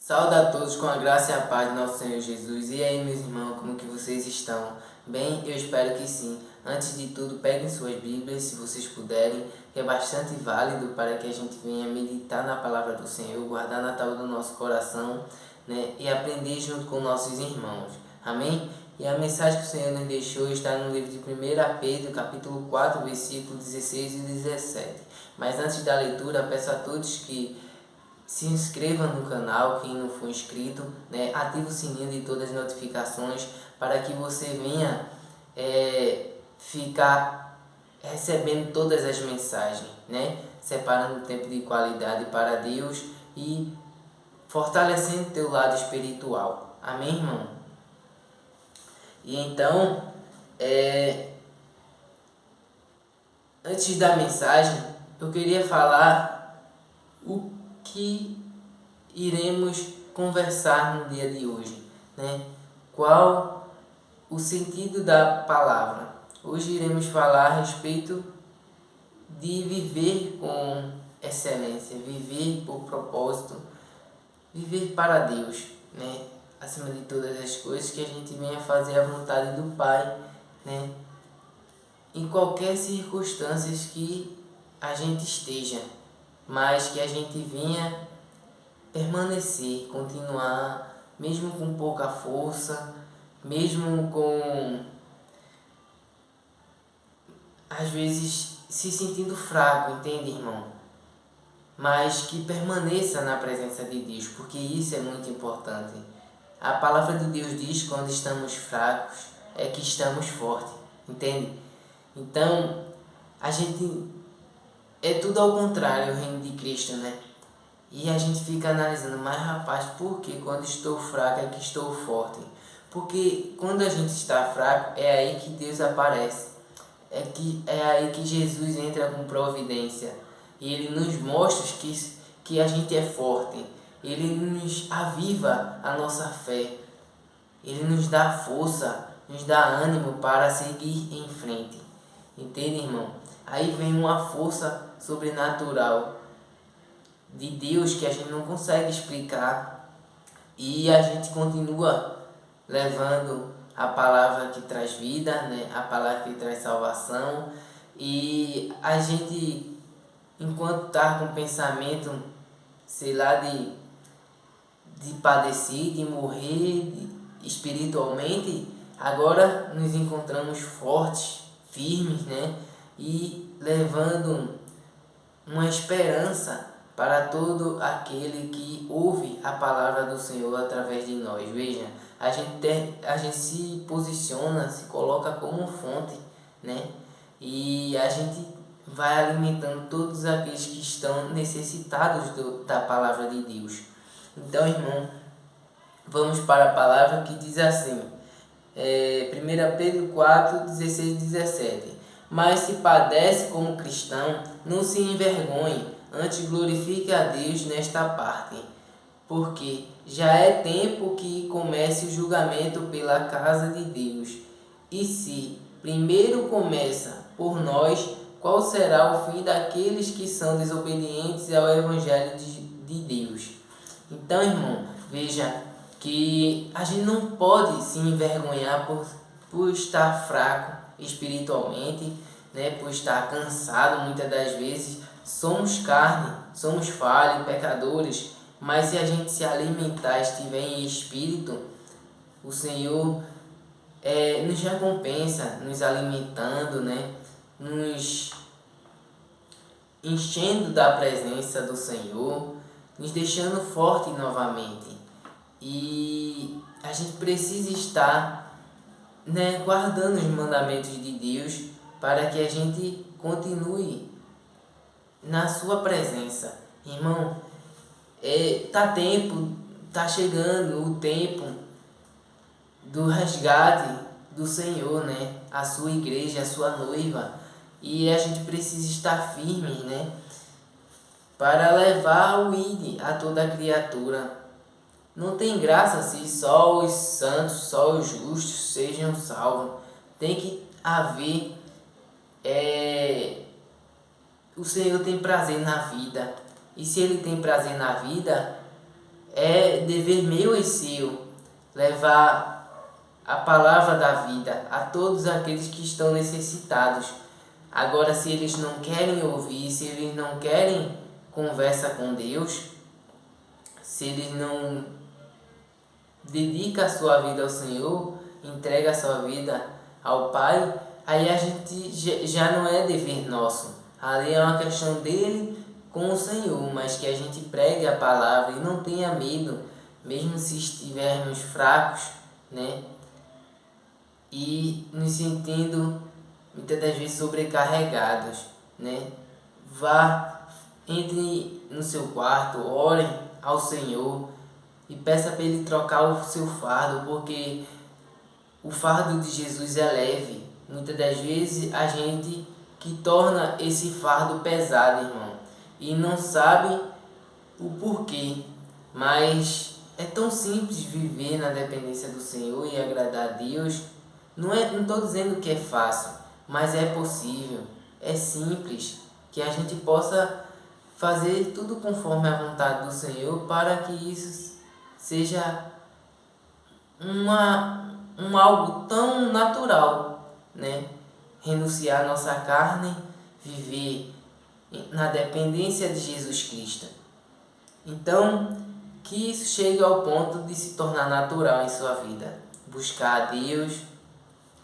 Saúde a todos com a graça e a paz de nosso Senhor Jesus. E aí, meus irmãos, como que vocês estão? Bem, eu espero que sim. Antes de tudo, peguem suas Bíblias, se vocês puderem, que é bastante válido para que a gente venha meditar na palavra do Senhor, guardar na tábua do nosso coração, né? E aprender junto com nossos irmãos. Amém? E a mensagem que o Senhor nos deixou está no livro de 1 Pedro, capítulo 4, versículos 16 e 17. Mas antes da leitura, peço a todos que se inscreva no canal, quem não for inscrito, né? Ative o sininho de todas as notificações para que você venha ficar recebendo todas as mensagens, né? Separando tempo de qualidade para Deus e fortalecendo teu lado espiritual. Amém, irmão? E então, antes da mensagem, eu queria falar o que iremos conversar no dia de hoje, né? Qual o sentido da palavra? Hoje iremos falar a respeito de viver com excelência, viver por propósito, viver para Deus, né? Acima de todas as coisas, que a gente venha fazer a vontade do Pai, né? Em qualquer circunstância que a gente esteja, mas que a gente venha permanecer, continuar, mesmo com pouca força, mesmo com, às vezes, se sentindo fraco, entende, irmão? Mas que permaneça na presença de Deus, porque isso é muito importante. A palavra de Deus diz que quando estamos fracos é que estamos fortes, entende? Então, a gente é tudo ao contrário, o reino de Cristo, né? E a gente fica analisando, mas rapaz, por que quando estou fraco é que estou forte? Porque quando a gente está fraco, é aí que Deus aparece. É aí que Jesus entra com providência. E Ele nos mostra que a gente é forte. Ele nos aviva a nossa fé. Ele nos dá força, nos dá ânimo para seguir em frente. Entende, irmão? Aí vem uma força sobrenatural de Deus que a gente não consegue explicar e a gente continua levando a palavra que traz vida, né? A palavra que traz salvação, e a gente, enquanto está com pensamento, sei lá, de padecer, de morrer espiritualmente, agora nos encontramos fortes, firmes, né? E levando uma esperança para todo aquele que ouve a palavra do Senhor através de nós. Veja, a gente se posiciona, se coloca como fonte, né? E a gente vai alimentando todos aqueles que estão necessitados da palavra de Deus. Então, irmão, vamos para a palavra que diz assim, 1 Pedro 4, 16 e 17. Mas se padece como cristão, não se envergonhe, antes glorifique a Deus nesta parte, porque já é tempo que comece o julgamento pela casa de Deus. E se primeiro começa por nós, qual será o fim daqueles que são desobedientes ao Evangelho de Deus? Então, irmão, veja que a gente não pode se envergonhar por estar fraco espiritualmente, né? Por estar cansado muitas das vezes. Somos carne, somos falhos, pecadores, mas se a gente se alimentar, estiver em espírito, o Senhor nos recompensa, nos alimentando, né? Nos enchendo da presença do Senhor, nos deixando forte novamente. E a gente precisa estar, né, guardando os mandamentos de Deus para que a gente continue na sua presença. Irmão, tá chegando o tempo do resgate do Senhor, né? A sua igreja, a sua noiva. E a gente precisa estar firme, né? Para levar o ID a toda criatura. Não tem graça se só os santos, só os justos sejam salvos. Tem que haver... O Senhor tem prazer na vida. E se Ele tem prazer na vida, É dever meu e seu levar a palavra da vida a todos aqueles que estão necessitados. Agora, se eles não querem ouvir, se eles não querem conversa com Deus, se eles não dedicam a sua vida ao Senhor, entrega a sua vida ao Pai, aí a gente já não é dever nosso. Ali é uma questão dele com o Senhor, mas que a gente pregue a palavra e não tenha medo, mesmo se estivermos fracos, né? E nos sentindo muitas das vezes sobrecarregados, né? Entre no seu quarto, ore ao Senhor e peça para Ele trocar o seu fardo, porque o fardo de Jesus é leve. Muitas das vezes a gente que torna esse fardo pesado, irmão, e não sabe o porquê, mas é tão simples viver na dependência do Senhor e agradar a Deus. Não estou dizendo que é fácil, mas é possível, é simples, que a gente possa fazer tudo conforme a vontade do Senhor para que isso seja algo tão natural, né? Renunciar a nossa carne, viver na dependência de Jesus Cristo. Então, que isso chegue ao ponto de se tornar natural em sua vida. Buscar a Deus,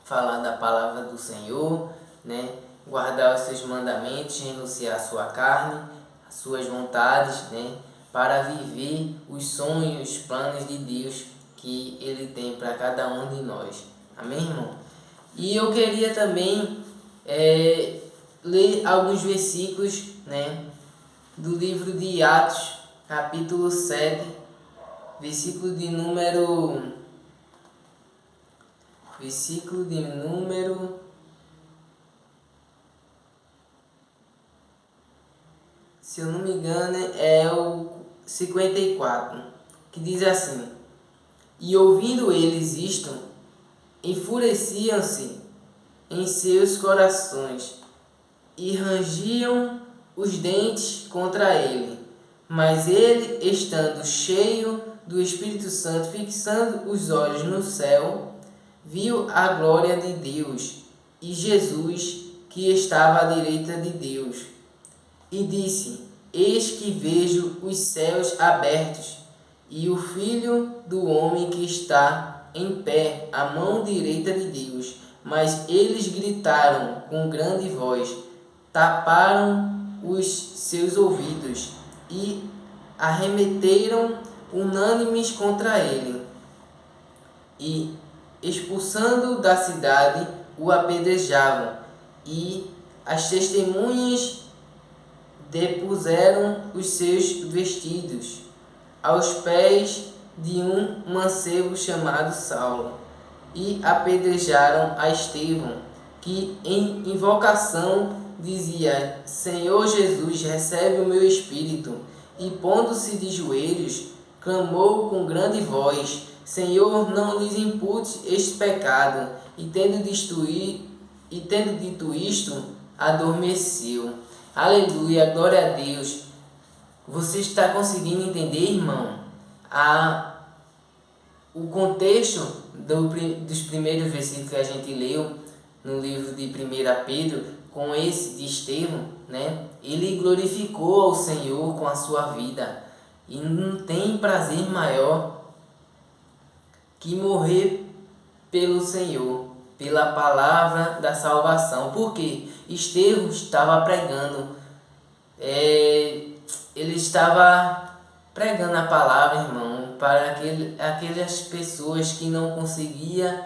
falar da palavra do Senhor, né? Guardar os seus mandamentos, renunciar a sua carne, as suas vontades, né? Para viver os sonhos, os planos de Deus que Ele tem para cada um de nós. Amém, irmão? E eu queria também ler alguns versículos, né, do livro de Atos, capítulo 7, versículo de número... Se eu não me engano, é o 54, que diz assim: E ouvindo eles isto, enfureciam-se em seus corações e rangiam os dentes contra ele. Mas ele, estando cheio do Espírito Santo, fixando os olhos no céu, viu a glória de Deus e Jesus, que estava à direita de Deus, e disse: Eis que vejo os céus abertos e o Filho do Homem que está em pé à mão direita de Deus. Mas eles gritaram com grande voz, taparam os seus ouvidos e arremeteram unânimes contra ele. E, expulsando da cidade, o apedrejavam. E as testemunhas depuseram os seus vestidos aos pés de um mancebo chamado Saulo, e apedrejaram a Estevão, que em invocação dizia: Senhor Jesus, recebe o meu espírito. E pondo-se de joelhos, clamou com grande voz: Senhor, não lhes impute este pecado. E tendo dito isto, adormeceu. Aleluia, glória a Deus. Você está conseguindo entender, irmão, o contexto dos primeiros versículos que a gente leu no livro de 1 Pedro, com esse de Estevão, né? Ele glorificou ao Senhor com a sua vida. E não tem prazer maior que morrer pelo Senhor, pela palavra da salvação. Porque Estevão estava pregando, ele estava pregando a palavra, irmão, para aquelas pessoas que não conseguiam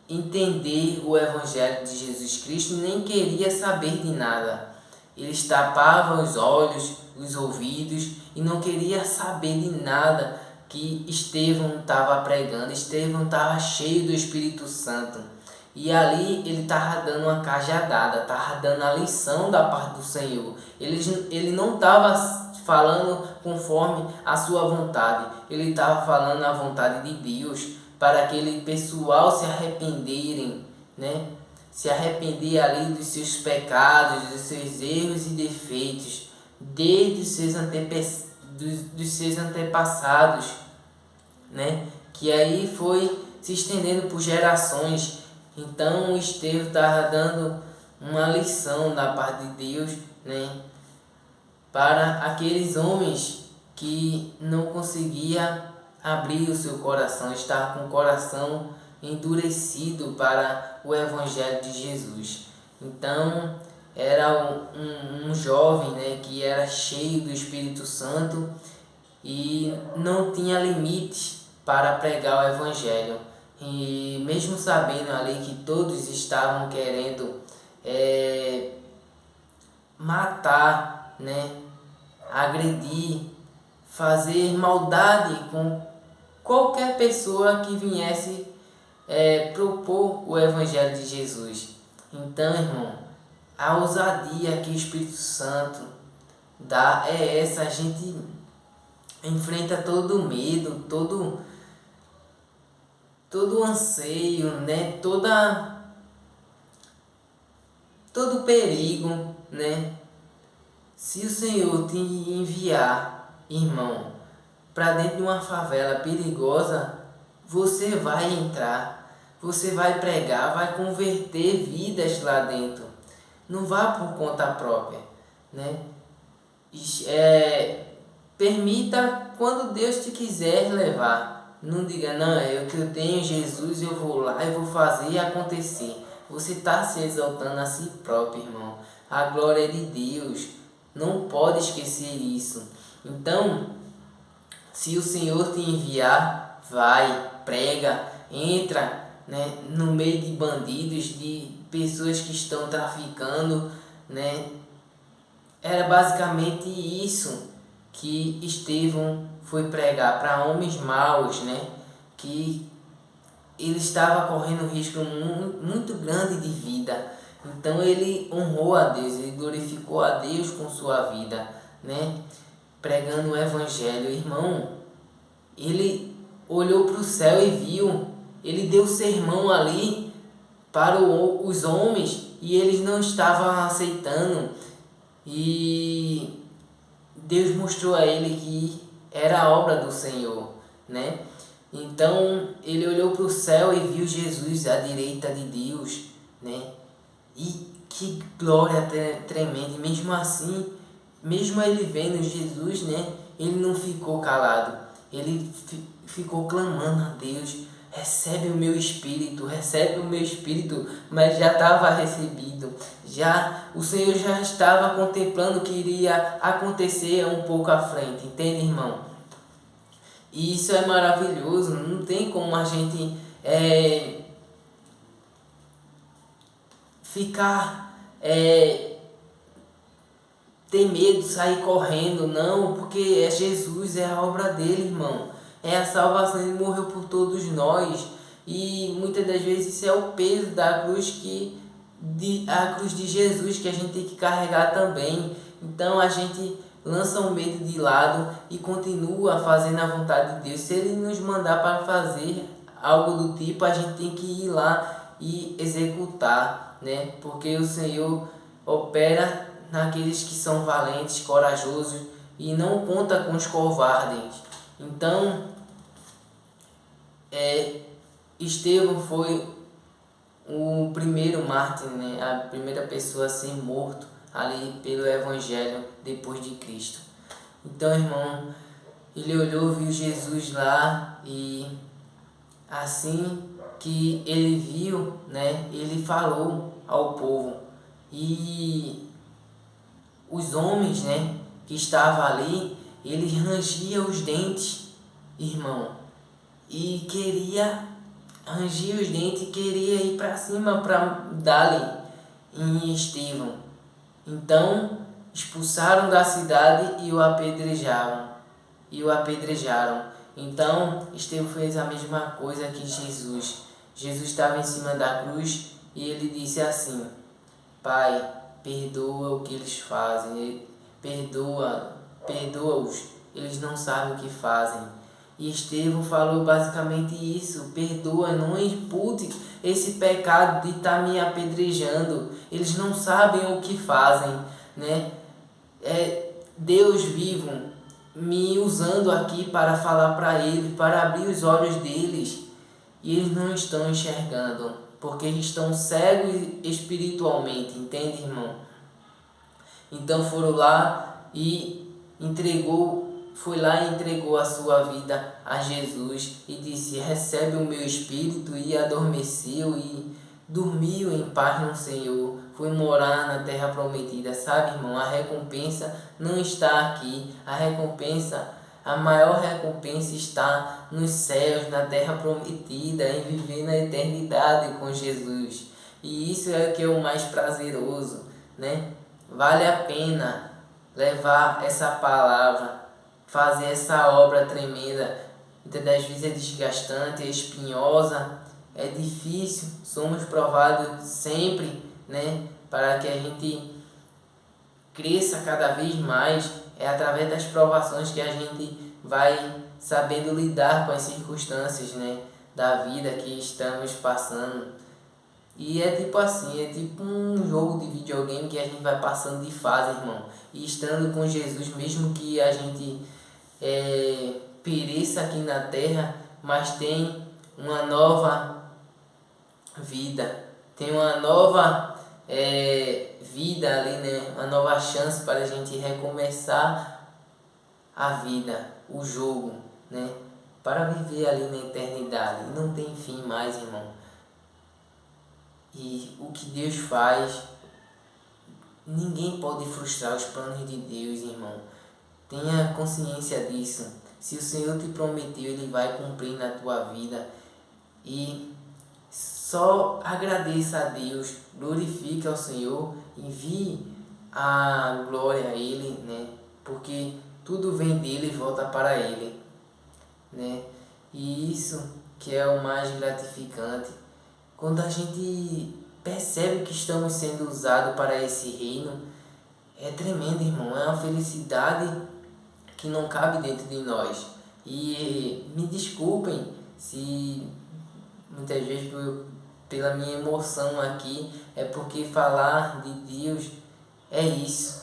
entender o Evangelho de Jesus Cristo, nem queria saber de nada. Eles tapavam os olhos, os ouvidos e não queria saber de nada que Estevão estava pregando. Estevão estava cheio do Espírito Santo. E ali ele estava dando uma cajadada, estava dando a lição da parte do Senhor. Ele não estava falando conforme a sua vontade, ele estava falando a vontade de Deus, para aquele pessoal se arrependerem, né? Se arrepender ali dos seus pecados, dos seus erros e defeitos, desde os seus dos seus antepassados, né? Que aí foi se estendendo por gerações. Então Estevão estava dando uma lição da parte de Deus, né? Para aqueles homens que não conseguia abrir o seu coração, estar com o coração endurecido para o Evangelho de Jesus. Então era um jovem, né, que era cheio do Espírito Santo e não tinha limite para pregar o Evangelho. E mesmo sabendo ali que todos estavam querendo matar, né, agredir, fazer maldade com qualquer pessoa que viesse propor o Evangelho de Jesus. Então, irmão, a ousadia que o Espírito Santo dá é essa. A gente enfrenta todo o medo, todo o anseio, né? Todo o perigo, né? Se o Senhor te enviar, irmão, para dentro de uma favela perigosa, você vai entrar, você vai pregar, vai converter vidas lá dentro. Não vá por conta própria, né? Permita quando Deus te quiser levar. Não diga, não, é o que eu tenho, Jesus, eu vou lá e vou fazer acontecer. Você está se exaltando a si próprio, irmão. A glória é de Deus. Não pode esquecer isso. Então, se o Senhor te enviar, vai, prega, entra, né, no meio de bandidos, de pessoas que estão traficando, né? Era basicamente isso que Estevão foi pregar para homens maus, né? Que ele estava correndo um risco muito grande de vida. Então ele honrou a Deus, ele glorificou a Deus com sua vida, né? Pregando o Evangelho. Irmão, ele olhou para o céu e viu, ele deu sermão ali para os homens e eles não estavam aceitando. E Deus mostrou a ele que era a obra do Senhor, né? Então ele olhou para o céu e viu Jesus à direita de Deus, né? E que glória tremenda! E mesmo assim, mesmo ele vendo Jesus, né? Ele não ficou calado, ele ficou clamando a Deus: recebe o meu espírito, mas já estava recebido. Já o Senhor já estava contemplando o que iria acontecer um pouco à frente, entende, irmão? E isso é maravilhoso. Não tem como a gente ficar ter medo, sair correndo, não, porque é Jesus, é a obra dele, irmão. É a salvação, ele morreu por todos nós. E muitas das vezes isso é o peso da cruz a cruz de Jesus que a gente tem que carregar também. Então a gente lança o medo de lado e continua fazendo a vontade de Deus. Se ele nos mandar para fazer algo do tipo, a gente tem que ir lá e executar, né? Porque o Senhor opera naqueles que são valentes, corajosos e não conta com os covardes. Então, Estevão foi o primeiro mártir, né? A primeira pessoa a ser morto ali pelo Evangelho depois de Cristo. Então, irmão, ele olhou, viu Jesus lá e assim que ele viu, né? Ele falou ao povo e os homens, né, que estavam ali, eles rangiam os dentes, irmão, e rangia os dentes e queria ir para cima para dar-lhe em Estevão. Então expulsaram da cidade e o apedrejaram. Então Estevão fez a mesma coisa que Jesus. Jesus estava em cima da cruz e ele disse assim: Pai, perdoa o que eles fazem, perdoa-os, eles não sabem o que fazem. E Estevão falou basicamente isso: perdoa, não impute esse pecado de estar me apedrejando, eles não sabem o que fazem, né? Deus vivo, me usando aqui para falar para eles, para abrir os olhos deles, e eles não estão enxergando, porque eles estão cegos espiritualmente, entende, irmão? Então foram lá e foi lá e entregou a sua vida a Jesus e disse: recebe o meu espírito, e adormeceu e dormiu em paz no Senhor. Foi morar na terra prometida, sabe, irmão? A recompensa não está aqui. A maior recompensa está nos céus, na terra prometida, em viver na eternidade com Jesus. E isso é o que é o mais prazeroso, né? Vale a pena levar essa palavra, fazer essa obra tremenda. Muitas das vezes é desgastante, é espinhosa, é difícil. Somos provados sempre, né? Para que a gente cresça cada vez mais. É através das provações que a gente vai sabendo lidar com as circunstâncias, né, da vida que estamos passando. E é tipo assim, é tipo um jogo de videogame que a gente vai passando de fase, irmão. E estando com Jesus, mesmo que a gente pereça aqui na terra, mas tem uma nova vida, tem uma nova vida ali, né? Uma nova chance para a gente recomeçar a vida, o jogo, né? Para viver ali na eternidade. E não tem fim mais, irmão. E o que Deus faz, ninguém pode frustrar os planos de Deus, irmão. Tenha consciência disso. Se o Senhor te prometeu, Ele vai cumprir na tua vida. E só agradeça a Deus, glorifique ao Senhor, envie a glória a Ele, né? Porque tudo vem dele e volta para Ele, né? E isso que é o mais gratificante. Quando a gente percebe que estamos sendo usados para esse reino, é tremendo, irmão. É uma felicidade que não cabe dentro de nós. E me desculpem se muitas vezes pela minha emoção aqui, é porque falar de Deus é isso.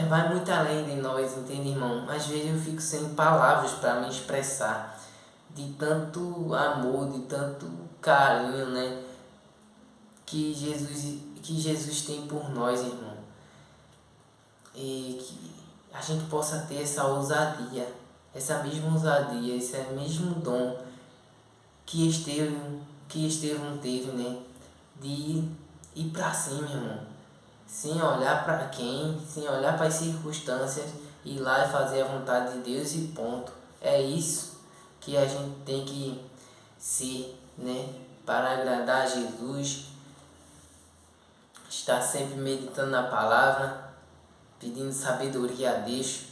Vai muito além de nós, entende, irmão? Às vezes eu fico sem palavras para me expressar de tanto amor, de tanto carinho, né? Que Jesus tem por nós, irmão. E que a gente possa ter essa ousadia, essa mesma ousadia, esse mesmo dom que Estevão teve, né? De ir para cima, irmão. Sem olhar para quem, sem olhar para as circunstâncias, ir lá e fazer a vontade de Deus e ponto. É isso que a gente tem que ser, né? Para agradar a Jesus, estar sempre meditando na palavra, pedindo sabedoria a Deus,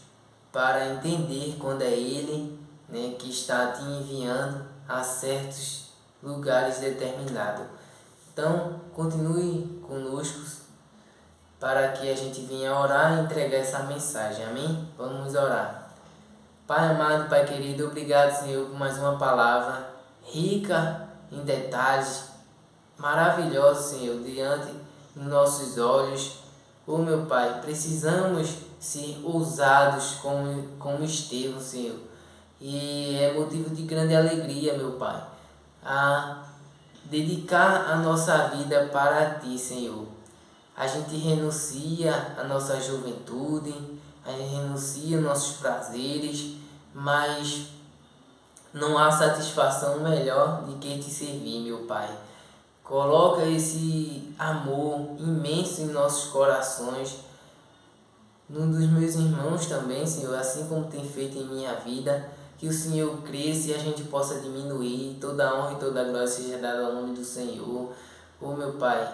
para entender quando é Ele, né, que está te enviando a certos lugares determinados. Então, continue conosco para que a gente venha orar e entregar essa mensagem. Amém? Vamos orar. Pai amado, Pai querido, obrigado, Senhor, por mais uma palavra rica em detalhes, maravilhosa, Senhor, diante dos nossos olhos. Oh, meu Pai, precisamos ser ousados como Estevão, Senhor. E é motivo de grande alegria, meu Pai, a dedicar a nossa vida para Ti, Senhor. A gente renuncia a nossa juventude, a gente renuncia nossos prazeres, mas não há satisfação melhor de que Te servir, meu Pai. Coloca esse amor imenso em nossos corações, num dos meus irmãos também, Senhor, assim como tem feito em minha vida, que o Senhor cresça e a gente possa diminuir, toda a honra e toda a glória seja dada ao nome do Senhor. Oh, meu Pai,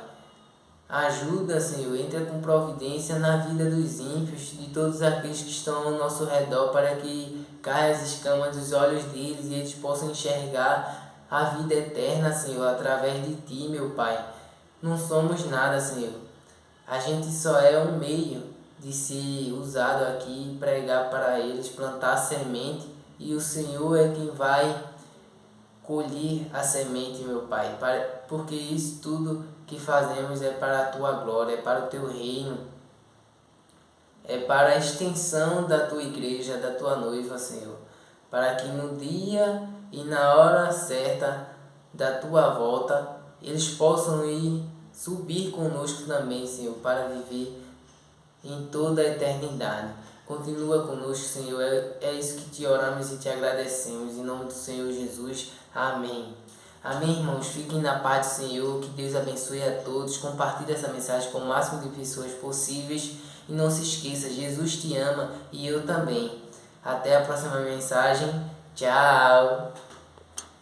ajuda, Senhor, entra com providência na vida dos ímpios, de todos aqueles que estão ao nosso redor, para que caia as escamas dos olhos deles e eles possam enxergar a vida eterna, Senhor, através de Ti, meu Pai. Não somos nada, Senhor. A gente só é um meio de ser usado aqui, pregar para eles, plantar a semente, e o Senhor é quem vai colher a semente, meu Pai, porque isso tudo que fazemos é para a Tua glória, é para o Teu reino. é para a extensão da tua igreja, da tua noiva, Senhor, para que no dia e na hora certa da tua volta eles possam ir subir conosco também, Senhor, para viver em toda a eternidade. Continua conosco, Senhor, é isso que te oramos e te agradecemos, em nome do Senhor Jesus, amém. Amém, irmãos, fiquem na paz do Senhor, que Deus abençoe a todos, compartilhe essa mensagem com o máximo de pessoas possíveis e não se esqueça, Jesus te ama e eu também. Até a próxima mensagem, tchau!